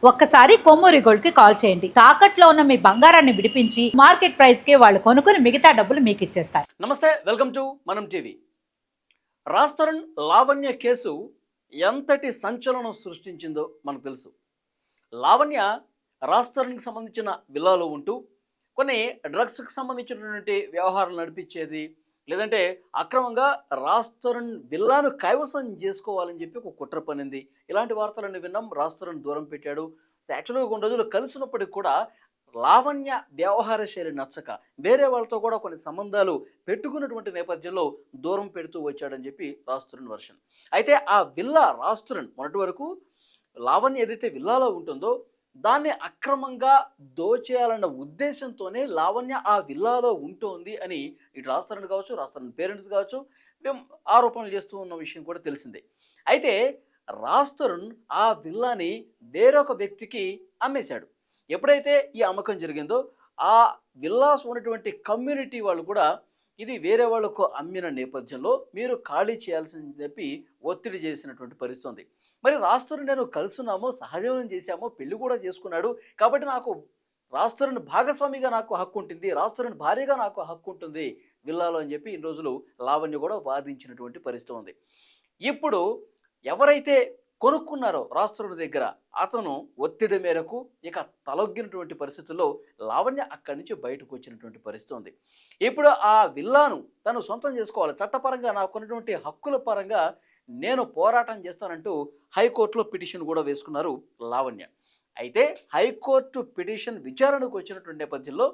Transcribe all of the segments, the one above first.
ఒక్కసారి కొమ్మూరి గోల్డ్ కి కాల్ చేయండి. తాకట్లో ఉన్న మీ బంగారాన్ని విడిపించి మార్కెట్ ప్రైస్ కి వాళ్ళు కొనుక్కుని మిగతా డబ్బులు మీకు ఇచ్చేస్తారు. నమస్తే, వెల్కమ్ టు మనం టీవీ. రాజ్ తరుణ్ లావణ్య కేసు ఎంతటి సంచలనం సృష్టించిందో మనకు తెలుసు. లావణ్య రాజ్ తరుణ్కి సంబంధించిన విల్లాలో ఉంటూ కొన్ని డ్రగ్స్కి సంబంధించినటువంటి వ్యవహారాలు నడిపించేది, లేదంటే అక్రమంగా రాజ్ తరుణ్ విల్లాను కైవసం చేసుకోవాలని చెప్పి ఒక కుట్ర పనింది. ఇలాంటి వార్తలన్నీ విన్నాం. రాజ్ తరుణ్ దూరం పెట్టాడు. యాక్చువల్గా కొన్ని రోజులు కలిసినప్పటికి కూడా లావణ్య వ్యవహార శైలి నచ్చక వేరే వాళ్ళతో కూడా కొన్ని సంబంధాలు పెట్టుకున్నటువంటి నేపథ్యంలో దూరం పెడుతూ వచ్చాడని చెప్పి రాజ్ తరుణ్ వర్షన్. అయితే ఆ విల్లా రాజ్ తరుణ్ మొన్నటి వరకు లావణ్య ఏదైతే విల్లాలో ఉంటుందో దాన్ని అక్రమంగా దోచేయాలన్న ఉద్దేశంతోనే లావణ్య ఆ విల్లాలో ఉంటుంది అని ఇటు రాజ్ తరుణ్ కావచ్చు, రాజ్ తరుణ్ పేరెంట్స్ కావచ్చు మేము ఆరోపణలు చేస్తూ ఉన్న విషయం కూడా తెలిసిందే. అయితే రాజ్ తరుణ్ ఆ విల్లాని వేరొక వ్యక్తికి అమ్మేశాడు. ఎప్పుడైతే ఈ అమ్మకం జరిగిందో ఆ విల్లాస్ ఉన్నటువంటి కమ్యూనిటీ వాళ్ళు కూడా ఇది వేరే వాళ్ళకు అమ్మిన నేపథ్యంలో మీరు ఖాళీ చేయాల్సింది చెప్పి ఒత్తిడి చేసినటువంటి పరిస్థితి ఉంది. మరి రాజ్ తరుణ్ నేను కలుసున్నామో, సహజీవనం చేశామో, పెళ్లి కూడా చేసుకున్నాడు కాబట్టి నాకు రాజ్ తరుణ్ భాగస్వామిగా నాకు హక్కు ఉంటుంది, రాజ్ తరుణ్ భార్యగా నాకు హక్కు ఉంటుంది విల్లాలో అని చెప్పి ఇన్ని రోజులు లావణ్య కూడా వాదించినటువంటి పరిస్థితి ఉంది. ఇప్పుడు ఎవరైతే కొనుక్కున్నారో రాజ్ తరుణ్ దగ్గర అతను ఒత్తిడి మేరకు ఇక తలొగ్గినటువంటి పరిస్థితుల్లో లావణ్య అక్కడి నుంచి బయటకు వచ్చినటువంటి పరిస్థితి ఉంది. ఇప్పుడు ఆ విల్లాను తను సొంతం చేసుకోవాలి, చట్టపరంగా నాకున్నటువంటి హక్కుల పరంగా నేను పోరాటం చేస్తానంటూ హైకోర్టులో పిటిషన్ కూడా వేసుకున్నారు లావణ్య. అయితే హైకోర్టు పిటిషన్ విచారణకు వచ్చినటువంటి నేపథ్యంలో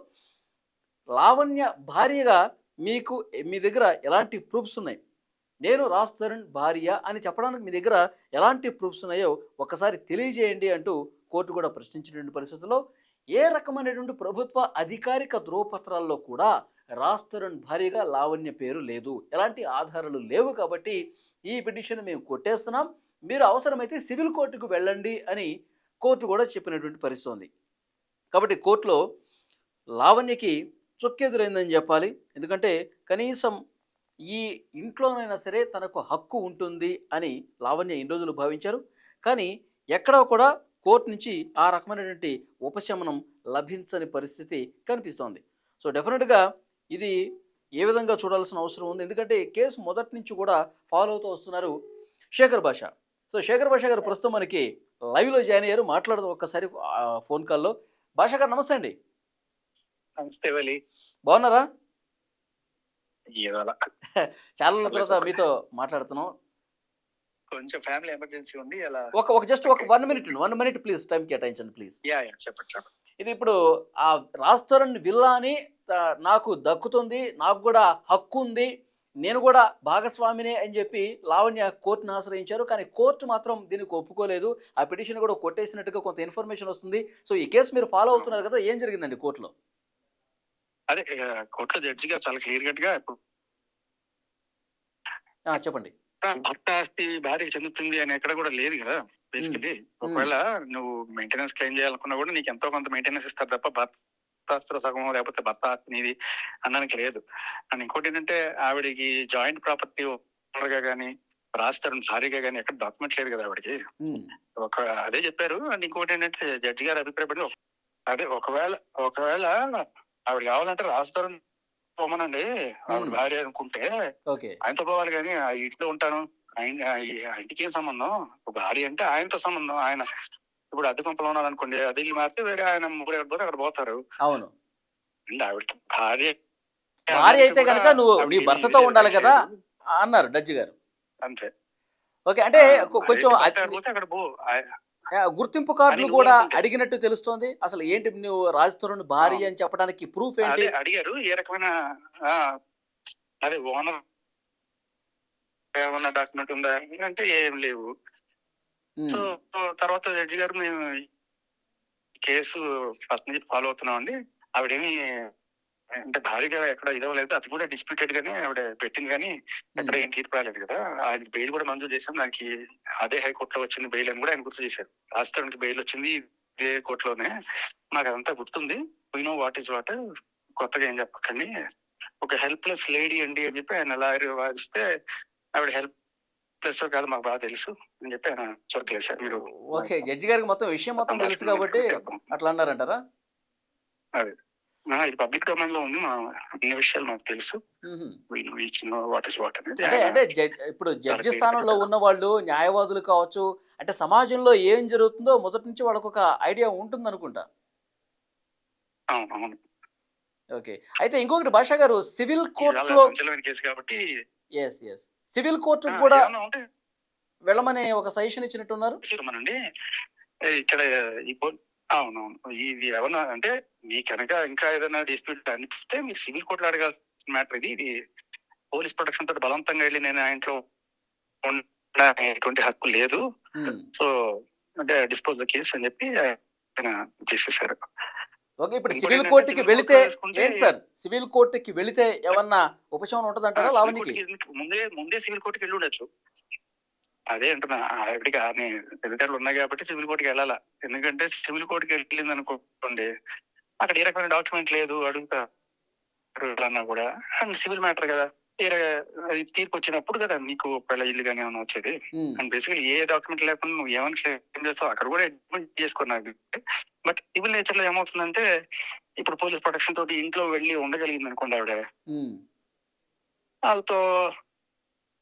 లావణ్య భార్యగా మీ దగ్గర ఎలాంటి ప్రూఫ్స్ ఉన్నాయి, నేను రాజ్ తరుణ్ భార్య అని చెప్పడానికి మీ దగ్గర ఎలాంటి ప్రూఫ్స్ ఉన్నాయో ఒకసారి తెలియజేయండి అంటూ కోర్టు కూడా ప్రశ్నించినటువంటి పరిస్థితుల్లో ఏ రకమైనటువంటి ప్రభుత్వ అధికారిక ధ్రువపత్రాల్లో కూడా రాజ్ తరుణ్ భార్యగా లావణ్య పేరు లేదు, ఎలాంటి ఆధారాలు లేవు. కాబట్టి ఈ పిటిషన్ మేము కొట్టేస్తున్నాం, మీరు అవసరమైతే సివిల్ కోర్టుకు వెళ్ళండి అని కోర్టు కూడా చెప్పినటువంటి పరిస్థితి ఉంది. కాబట్టి కోర్టులో లావణ్యకి చుక్కెదురైందని చెప్పాలి. ఎందుకంటే కనీసం ఈ ఇంట్లోనైనా సరే తనకు హక్కు ఉంటుంది అని లావణ్య ఇన్ని రోజులు భావించారు. కానీ ఎక్కడా కూడా కోర్టు నుంచి ఆ రకమైనటువంటి ఉపశమనం లభించని పరిస్థితి కనిపిస్తోంది. సో డెఫినెట్గా ఇది ఏ విధంగా చూడాల్సిన అవసరం ఉంది, ఎందుకంటే కేసు మొదటి నుంచి కూడా ఫాలో అవుతూ వస్తున్నారు శేఖర్ భాష. సో శేఖర్ భాష గారు ప్రస్తుతం మనకి లైవ్లో జాయిన్ అయ్యారు. మాట్లాడదాం ఒక్కసారి ఫోన్ కాల్లో. భాష గారు నమస్తే అండి. నమస్తే వలి, బాగున్నారా? చాలా ఏదో తర్వాత మీతో మాట్లాడుతున్నాం. కొంచెం ఫ్యామిలీ ఎమర్జెన్సీ ఉంది అలా. ఒక జస్ట్ ఒక 1 మినిట్ ప్లీజ్ టైం కేటాయించండి ప్లీజ్. చెప్పండి. ఇది ఇప్పుడు ఆ రాజ్ తరుణ్ విల్లాని నాకు దక్కుతుంది, నాకు కూడా హక్కు ఉంది, నేను కూడా భాగస్వామినే అని చెప్పి లావణ్య కోర్టును ఆశ్రయించారు. కానీ కోర్టు మాత్రం దీనికి ఒప్పుకోలేదు. ఆ పిటిషన్ కూడా కొట్టేసినట్టుగా కొంత ఇన్ఫర్మేషన్ వస్తుంది. సో ఈ కేసు మీరు ఫాలో అవుతున్నారు కదా, ఏం జరిగిందండి కోర్టులో? అదే కోర్టులో జడ్జి గారు చాలా క్లియర్ కట్ గా చెప్పండి. భర్త ఆస్తి భార్యకి చెందుతుంది అని ఎక్కడ కూడా లేదు కదా. బేసికలీ ఒకవేళ నువ్వు మెయింటెనెన్స్ క్లెయిమ్ చేయాలనుకున్నా కూడా నీకు ఎంతో కొంత మెయింటెనెన్స్ ఇస్తారు తప్ప భర్త ఆస్తిలో సగమో లేకపోతే భర్త ఆస్తి నీది అనడానికి లేదు. అండ్ ఇంకోటి ఏంటంటే ఆవిడికి జాయింట్ ప్రాపర్టీ ఓనర్గా కానీ రాజ్ తరుణ్ భార్యగా కానీ ఎక్కడ డాక్యుమెంట్ లేదు కదా ఆవిడకి. అదే చెప్పారు. అండ్ ఇంకోటి ఏంటంటే జడ్జి గారు అభిప్రాయపడి అదే ఒకవేళ ఆవిడ కావాలంటే రాజ్ తరుణ్ పోమనండి, ఆవిడ భార్య అనుకుంటే ఆయనతో పోవాలి కానీ ఆ ఇంట్లో ఉంటాను ఇంటికి ఏం సంబంధం, భార్య అంటే ఆయనతో సంబంధం. ఆయన ఇప్పుడు అద్దె కొంపలో ఉన్నాడు అనుకోండి, అది ఇల్లు మారితే వేరే ఆయన ముగ్గురు ఎక్కడ పోతే అక్కడ పోతారు. అవును, ఆవిడకి భార్య అయితే కనుక నువ్వు నీ భర్తతో ఉండాలి కదా అన్నారు జడ్జి గారు. అంతే. ఓకే, అంటే కొంచెం అక్కడ పో. గుర్తింపు కార్డులు కూడా అడిగినట్టు తెలుస్తోంది. అసలు ఏంటి నువ్వు రాజ్ తరుణ్ భార్య అని చెప్పడానికి ప్రూఫ్ ఏంటి అడిగారు? ఏ రకమైన అదే ఓనర్ ఏమన్నా డాక్యుమెంట్ ఉందా అంటే ఏం లేవు. సో తర్వాత జడ్జి గారు మేము కేసు ఫస్ట్ నుంచి ఫాలో అవుతున్నాం అండి, ఆవిడేమి అంటే భారీగా ఎక్కడ ఇదవలేదు, అది కూడా డిస్ప్యూటెడ్ గానే ఆవిడ పెట్టింది కానీ ఎక్కడ ఏం తీర్పు రాలేదు కదా. ఆయన బెయిల్ కూడా మంజూరు చేశాం, దానికి అదే హైకోర్టులో వచ్చింది బెయిల్ అని కూడా ఆయన గుర్తు చేశారు. రాష్ట్రానికి బెయిల్ వచ్చింది ఇదే కోర్టులోనే, నాకు అదంతా గుర్తుంది. We know what is what, కొత్తగా ఏం చెప్పకండి, ఒక హెల్ప్లెస్ లేడీ అండి అని చెప్పి ఆయన లాయర్ వాదిస్తే ఆవిడ హెల్ప్ ప్లస్ కాదు మాకు బాగా తెలుసు అని చెప్పి ఆయన చొరకలేశారు. మీరు ఓకే, జడ్జి గారికి మొత్తం విషయం మొత్తం తెలుసు కాబట్టి అట్లా అన్నారంటారా? అదే ఇది పబ్లిక్ డొమైన్ లో ఉంది. మా అన్ని విషయాలు మాకు తెలుసు. వాట్ ఇస్ వాట్ అనేది అంటే ఇప్పుడు జడ్జి స్థానంలో ఉన్న వాళ్ళు న్యాయవాదులు కావచ్చు, అంటే సమాజంలో ఏం జరుగుతుందో మొదటి నుంచి వాళ్ళకు ఒక ఐడియా ఉంటుంది అనుకుంటా. అవును. ఓకే, అయితే ఇంకొకటి భాషా గారు, సివిల్ కోర్టులో సంచలన కేసు కాబట్టి ఎస్ సివిల్ కోర్టు కూడా వెళ్ళమని ఒక సజెషన్ ఇచ్చినట్టున్నారు. ఇక్కడ అవునవును. ఇది ఏమన్నా అంటే మీ కనుక ఇంకా ఏదైనా డిస్ప్యూట్ అనిపిస్తే మీకు సివిల్ కోర్టులో అడగాల్సిన మ్యాటర్ ఇది. ఇది పోలీస్ ప్రొటెక్షన్ తోటి బలవంతంగా వెళ్ళి నేను ఆ ఇంట్లో ఉండేటువంటి హక్కు లేదు. సో అంటే డిస్పోజ్ ద కేసు అని చెప్పి ఆయన చేసేసారు. ఓకే, ఇప్పుడు సివిల్ కోర్టుకి వెళితే ఏంటి సార్, సివిల్ కోర్టుకి వెళితే ఏమన్నా ఉపశమనం ఉంటుందంటారా లావణ్యకి? ముందే సివిల్ కోర్టుకి వెళ్ళి ఉండొచ్చు. అదే అంటున్నా, ఆవిడకి ఆమె తెలివితేటలు ఉన్నాయి కాబట్టి సివిల్ కోర్టుకి వెళ్ళాలా. ఎందుకంటే సివిల్ కోర్టుకి వెళ్ళింది అనుకోండి, అక్కడ ఏ రకమైన డాక్యుమెంట్ లేదు అడుగుతా కూడా సివిల్ మ్యాటర్ కదా, తీర్పు వచ్చినప్పుడు కదా మీకు ఒకవేళ ఇల్లు కానీ ఏమైనా వచ్చేది. అండ్ బేసికలీ ఏ డాక్యుమెంట్ లేకుండా నువ్వు ఏమైనా క్లెయిమ్ చేస్తావు అక్కడ కూడా అడ్మిట్ చేసుకున్నది. బట్ సివిల్ నేచర్ లో ఏమవుతుందంటే ఇప్పుడు పోలీస్ ప్రొటెక్షన్ తోటి ఇంట్లో వెళ్ళి ఉండగలిగింది అనుకోండి ఆవిడ, వాళ్ళతో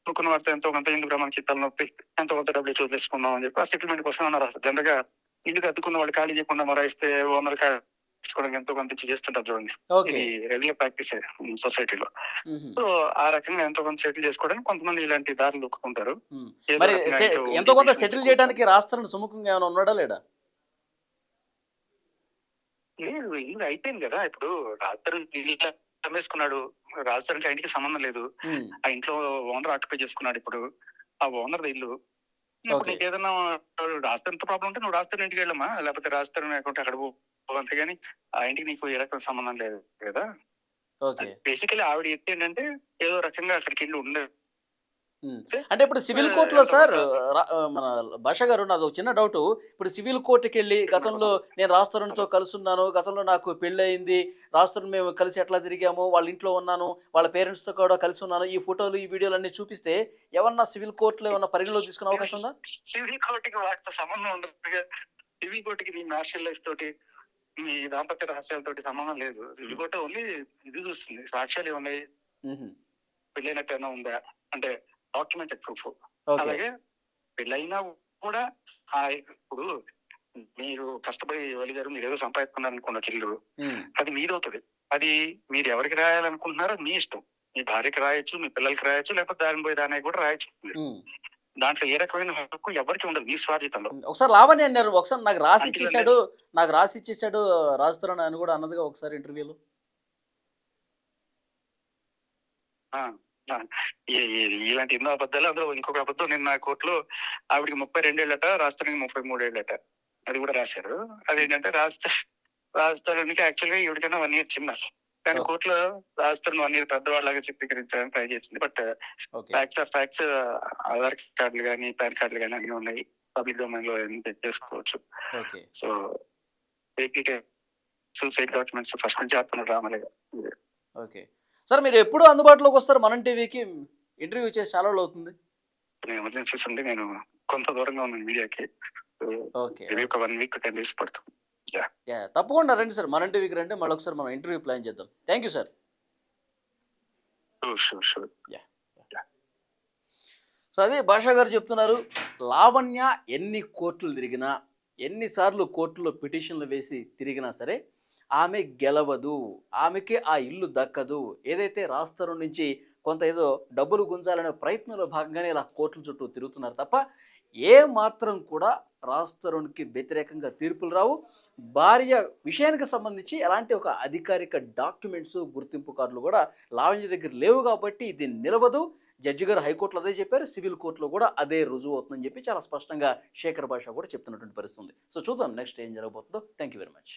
అనుకున్న వారితో ఎంతో కొంత ఎందుకు మనకి తలనొప్పి ఎంతో కొంత డబ్బులు చూసేసుకున్నాం అని చెప్పి ఆ సెటిల్మెంట్ కోసం అన్నారు. అసలు జనరల్ గా ఇంటికి అతుకున్న వాళ్ళు ఖాళీ చేయకుండా మరాయిస్తే ఓనర్ తీసుకోవడానికి ఎంతో కొంత చేస్తుంటారు చూడండి. ఇది రెగ్యులర్ ప్రాక్టీస్ సొసైటీలో. సో ఆ రకంగా ఎంతో కొంత సెటిల్ చేసుకోవడానికి కొంతమంది ఇలాంటి దారులు దొక్కుతుంటారు. ఎంతో కొంత సెటిల్ చేయడానికి రాస్తారని సుముఖంగా ఏమైనా ఉన్నాడా లేడా? లేదు, ఇల్లు అయిపోయింది కదా. ఇప్పుడు రాత్రి ఇల్లు అమ్మేసుకున్నాడు, రాజధానికి ఆ ఇంటికి సంబంధం లేదు. ఆ ఇంట్లో ఓనర్ ఆక్యుపై చేసుకున్నాడు. ఇప్పుడు ఆ ఓనర్ ఇల్లు. ఇప్పుడు నీకు ఏదైనా రాజధానితో ప్రాబ్లం ఉంటే నువ్వు రాజధాని ఇంటికి వెళ్ళమ్మా, లేకపోతే రాజధాని అక్కడ అంతేగాని ఆ ఇంటికి నీకు ఏ రకం సంబంధం లేదు కదా. బేసికలీ ఆవిడ చెప్తే ఏంటంటే ఏదో రకంగా అక్కడికి వెళ్ళి ఉండే. అంటే ఇప్పుడు సివిల్ కోర్టులో సార్ మన భాష గారు, నాది ఒక చిన్న డౌట్. ఇప్పుడు సివిల్ కోర్టుకి వెళ్ళి గతంలో నేను రాజతరుణ్తో కలుసున్నాను, గతంలో నాకు పెళ్లి అయింది, రాజతరుణ్ మేము కలిసి ఎట్లా తిరిగాము, వాళ్ళ ఇంట్లో ఉన్నాను, వాళ్ళ పేరెంట్స్తో కూడా కలిసి ఉన్నాను, ఈ ఫోటోలు ఈ వీడియోలు అన్ని చూపిస్తే ఏమన్నా సివిల్ కోర్టులో ఏమన్నా పరిగణలో తీసుకునే అవకాశం ఉందా? సివిల్ కోర్టుకి వాటితో సంబంధం ఉండదు. సివిల్ కోర్టుకి నీ మ్యారిటల్ లైఫ్ తోటి మీ దాంపత్య రహస్యాలతోటి సంబంధం లేదు. సివిల్ కోర్టు ఓన్లీ ఇది చూస్తుంది, సాక్ష్యాలు ఏమున్నాయి, పెళ్ళైనట్టు ఏమైనా ఉందా అంటే డాక్యుమెంటెడ్ ప్రూఫ్. అలాగే పెళ్ళైనా కూడా ఇప్పుడు మీరు కష్టపడి గారు మీరు ఏదో సంపాదిస్తున్నారు అనుకున్న ఇల్లు, అది మీదవుతుంది. అది మీరు ఎవరికి రాయాలనుకుంటున్నారో అది మీ ఇష్టం. మీ భార్యకి రాయొచ్చు, మీ పిల్లలకి రాయొచ్చు, లేకపోతే దాని పోయి దానికి కూడా రాయొచ్చు. దాంట్లో ఏ రకమైన హక్కు ఎవరికి ఉండదు మీ స్వాధీనంలో. ఒకసారి లావణ్య అన్నారు, ఒకసారి నాకు రాసి ఇచ్చేసాడు రాజతరుణ్ అని కూడా అన్నదిగా ఒకసారి ఇంటర్వ్యూలో. ఇలాంటి ఎన్నో అబద్ధాలు. అందులో ఇంకొక అబద్ధం, నిన్న కోర్టులో ఆవిడికి 32 ఏళ్ళట, రాజధానికి 33 ఏళ్ళట. అది కూడా రాశారు. అదేంటంటే రాజధానికి యాక్చువల్గా ఈవిడికైనా 1 year చిన్న, కానీ కోర్టులో రాజధాని 1 year పెద్దవాళ్ళగా చిత్రీకరించడానికి ట్రై చేసింది. బట్ ఫ్యాక్ట్స్ ఆధార్ కార్డులు కానీ పాన్ కార్డులు కానీ అన్ని ఉన్నాయి, పబ్లిక్ డొమైన్ లో చేసుకోవచ్చు. సో సూసైడ్ డాక్యుమెంట్స్ ఫస్ట్ నుంచి చేస్తున్నారు రామలేగా. ఓకే సార్, మీరు ఎప్పుడు అందుబాటులోకి వస్తారు మనం టీవీకి? ఇంటర్వ్యూ చేసి చాలా రోజులు అవుతుంది. ఎమర్జెన్సీస్ ఉంటే నేను కొంత దూరంగా ఉన్నాను మీడియాకి. ఒక 1 week 10 days పడుతుంది. తప్పకుండా రండి సార్, మనం టీవీకి రండి, మళ్ళీ ఒకసారి మనం ఇంటర్వ్యూ ప్లాన్ చేద్దాం. Thank you sir. సో అదే భాషా గారు చెప్తున్నారు, లావణ్య ఎన్ని కోర్టులు తిరిగినా, ఎన్నిసార్లు కోర్టులో పిటిషన్లు వేసి తిరిగినా సరే ఆమె గెలవదు, ఆమెకి ఆ ఇల్లు దక్కదు. ఏదైతే రాజతరుణ్ నుంచి కొంత ఏదో డబ్బులు గుంజాలనే ప్రయత్నంలో భాగంగానే ఇలా కోర్టుల చుట్టూ తిరుగుతున్నారు తప్ప ఏ మాత్రం కూడా రాజతరుణ్కి వ్యతిరేకంగా తీర్పులు రావు. భార్య విషయానికి సంబంధించి ఎలాంటి ఒక అధికారిక డాక్యుమెంట్స్, గుర్తింపు కార్డులు కూడా లావణ్య దగ్గర లేవు కాబట్టి ఇది నిలవదు. జడ్జి గారు హైకోర్టులో అదే చెప్పారు, సివిల్ కోర్టులో కూడా అదే రుజువు అవుతుందని చెప్పి చాలా స్పష్టంగా శేఖర్ భాష కూడా చెప్తున్నటువంటి పరిస్థితుంది. సో చూద్దాం నెక్స్ట్ ఏం జరగబోతుందో. Thank you very much.